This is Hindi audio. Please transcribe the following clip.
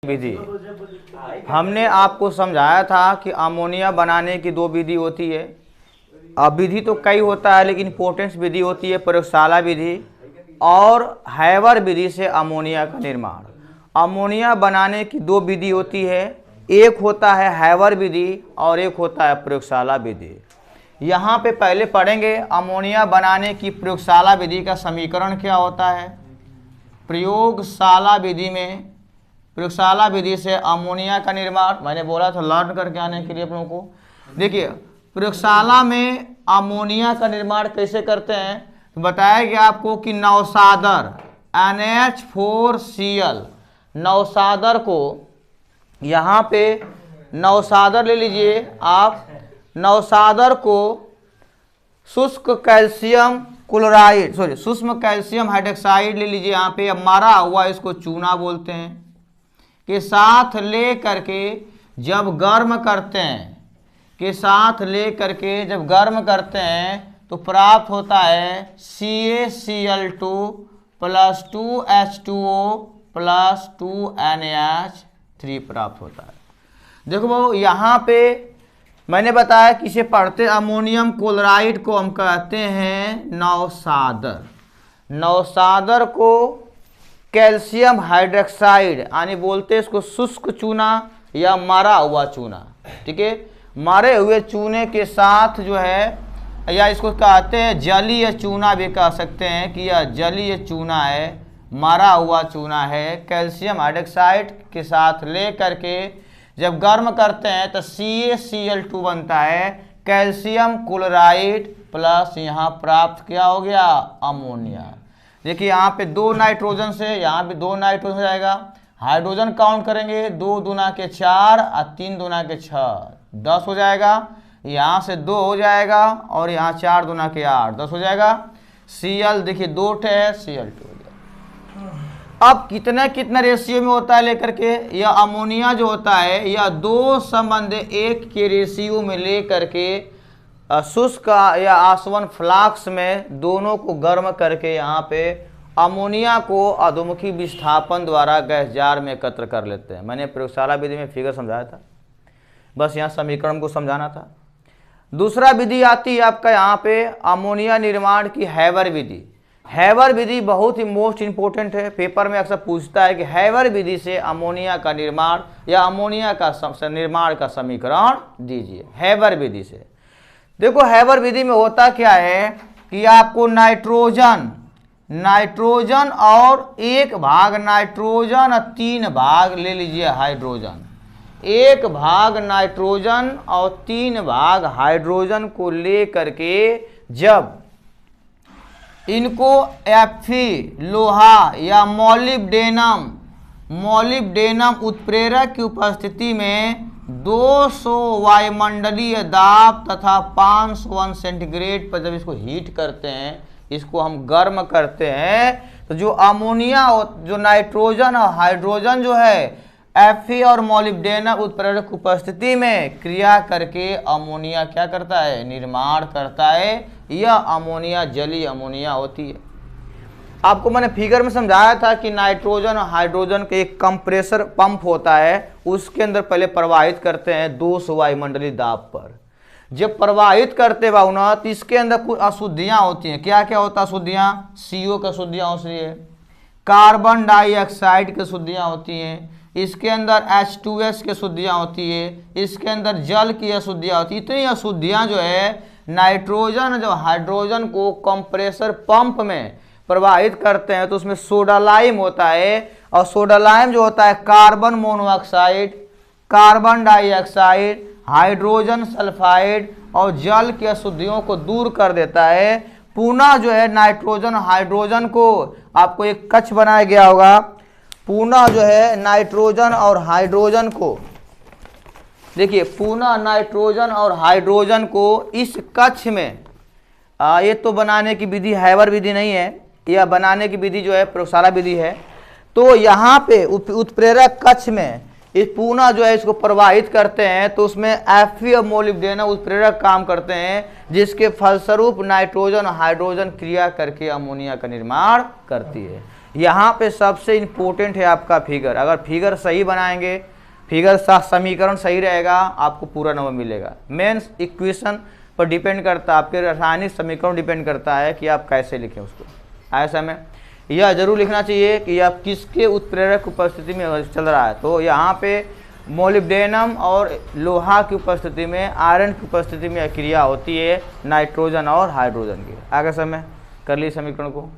विधि हमने आपको समझाया था कि अमोनिया बनाने की दो विधि होती है। अब विधि तो कई होता है, लेकिन इम्पोर्टेंट विधि होती है प्रयोगशाला विधि और हैबर विधि से अमोनिया का निर्माण। अमोनिया बनाने की दो विधि होती है, एक होता है हैबर विधि और एक होता है प्रयोगशाला विधि। यहाँ पे पहले पढ़ेंगे अमोनिया बनाने की प्रयोगशाला विधि का समीकरण क्या होता है। प्रयोगशाला विधि से अमोनिया का निर्माण मैंने बोला था लर्न करके आने के लिए आप लोगों को। देखिए प्रयोगशाला में अमोनिया का निर्माण कैसे करते हैं, तो बताया गया आपको कि नवसादर NH4Cl नवसादर को, यहाँ पे नवसादर ले लीजिए आप, नवसादर को शुष्क कैल्शियम क्लोराइड शुष्क कैल्शियम हाइड्रोक्साइड ले लीजिए, यहाँ पे अब मारा हुआ इसको चूना बोलते हैं, के साथ ले करके जब गर्म करते हैं तो प्राप्त होता है CaCl2 + 2H2O + 2NH3 प्राप्त होता है। देखो भाऊ यहाँ पे मैंने बताया किसे पढ़ते, अमोनियम क्लोराइड को हम कहते हैं नवसादर। नवसादर को कैल्शियम हाइड्रोक्साइड यानी बोलते हैं इसको शुष्क चूना या मरा हुआ चूना, ठीक है। मरे हुए चूने के साथ जो है, या इसको कहते हैं जलीय चूना भी कह सकते हैं कि यह जलीय चूना है, मरा हुआ चूना है, कैल्शियम हाइड्रोक्साइड के साथ ले करके जब गर्म करते हैं तो CaCl2 बनता है, कैल्शियम क्लोराइड प्लस यहाँ प्राप्त क्या हो गया अमोनिया। देखिए यहाँ पे 2 नाइट्रोजन से यहाँ पे 2 नाइट्रोजन हो जाएगा, हाइड्रोजन काउंट करेंगे 2 दूना के 4 और 3 दूना के 6 10 हो जाएगा, यहाँ से 2 हो जाएगा और यहाँ 4 दूना के 8 10 हो जाएगा। Cl देखिए 2 है, Cl2 हो गया। अब कितना रेशियो में होता है लेकर के, यह अमोनिया जो होता है यह 2:1 के रेशियो में ले करके शुष्क या आसवन फ्लास्क में दोनों को गर्म करके यहाँ पे अमोनिया को अधोमुखी विस्थापन द्वारा गैस जार में एकत्र कर लेते हैं। मैंने प्रयोगशाला विधि में फिगर समझाया था, बस यहाँ समीकरण को समझाना था। दूसरा विधि आती है आपका यहाँ पे अमोनिया निर्माण की हैबर विधि। हैबर विधि बहुत ही मोस्ट इंपोर्टेंट है, पेपर में अक्सर पूछता है कि हैबर विधि से अमोनिया का निर्माण या अमोनिया का निर्माण का समीकरण दीजिए। हैबर विधि से देखो, हैबर विधि में होता क्या है कि आपको नाइट्रोजन और 1 भाग नाइट्रोजन और 3 भाग ले लीजिए हाइड्रोजन, 1 भाग नाइट्रोजन और 3 भाग हाइड्रोजन को ले करके जब इनको Fe लोहा या मोलिब्डेनम उत्प्रेरक की उपस्थिति में 200 वायुमंडलीय दाब तथा 501 सेंटीग्रेड पर जब इसको हीट करते हैं, इसको हम गर्म करते हैं, तो जो अमोनिया जो नाइट्रोजन और हाइड्रोजन जो है Fe और मोलिब्डेनम उत्प्रेरक की उपस्थिति में क्रिया करके अमोनिया क्या करता है, निर्माण करता है। यह अमोनिया जलीय अमोनिया होती है। आपको मैंने फिगर में समझाया था कि नाइट्रोजन और हाइड्रोजन के एक कंप्रेसर पंप होता है, उसके अंदर पहले प्रवाहित करते हैं 200 वायुमंडलीय दाब पर। जब प्रवाहित करते बाबू ना, तो इसके अंदर कुछ अशुद्धियां होती हैं। क्या क्या होता है अशुद्धियां, CO की अशुद्धियां होती है, कार्बन डाइऑक्साइड की अशुद्धियां होती हैं, इसके अंदर H2S की अशुद्धियां होती है, इसके अंदर जल की अशुद्धियां होती है। इतनी अशुद्धियां जो है नाइट्रोजन जो हाइड्रोजन को कंप्रेसर पंप में प्रवाहित करते हैं तो उसमें सोडा लाइम होता है, और सोडा लाइम जो होता है carbon monoxide, carbon dioxide, hydrogen sulphide और जल की अशुद्धियों को दूर कर देता है। पुनः जो है नाइट्रोजन हाइड्रोजन को, आपको एक कक्ष बनाया गया होगा, पुनः जो है नाइट्रोजन और हाइड्रोजन को, देखिए पुनः नाइट्रोजन और हाइड्रोजन को इस कक्ष में, ये तो बनाने की विधि हैबर विधि नहीं है, यह बनाने की विधि जो है प्रयोगशाला विधि है। तो यहाँ पे उत्प्रेरक कक्ष में इस पुनः जो है इसको प्रवाहित करते हैं, तो उसमें Fe और मोलिब्डेनम उत्प्रेरक काम करते हैं, जिसके फलस्वरूप नाइट्रोजन और हाइड्रोजन क्रिया करके अमोनिया का निर्माण करती है। यहाँ पे सबसे इम्पोर्टेंट है आपका फिगर। अगर फिगर सही बनाएंगे, फिगर समीकरण सही रहेगा, आपको पूरा नंबर मिलेगा। मेन इक्वेशन पर डिपेंड करता है, आपके रासायनिक समीकरण डिपेंड करता है कि आप कैसे लिखें उसको। ऐसा में यह जरूर लिखना चाहिए कि आप किसके उत्प्रेरक उपस्थिति में चल रहा है। तो यहाँ पे मोलिब्डेनम और लोहा की उपस्थिति में, आयरन की उपस्थिति में क्रिया होती है नाइट्रोजन और हाइड्रोजन की। आगे समय कर ली समीकरण को।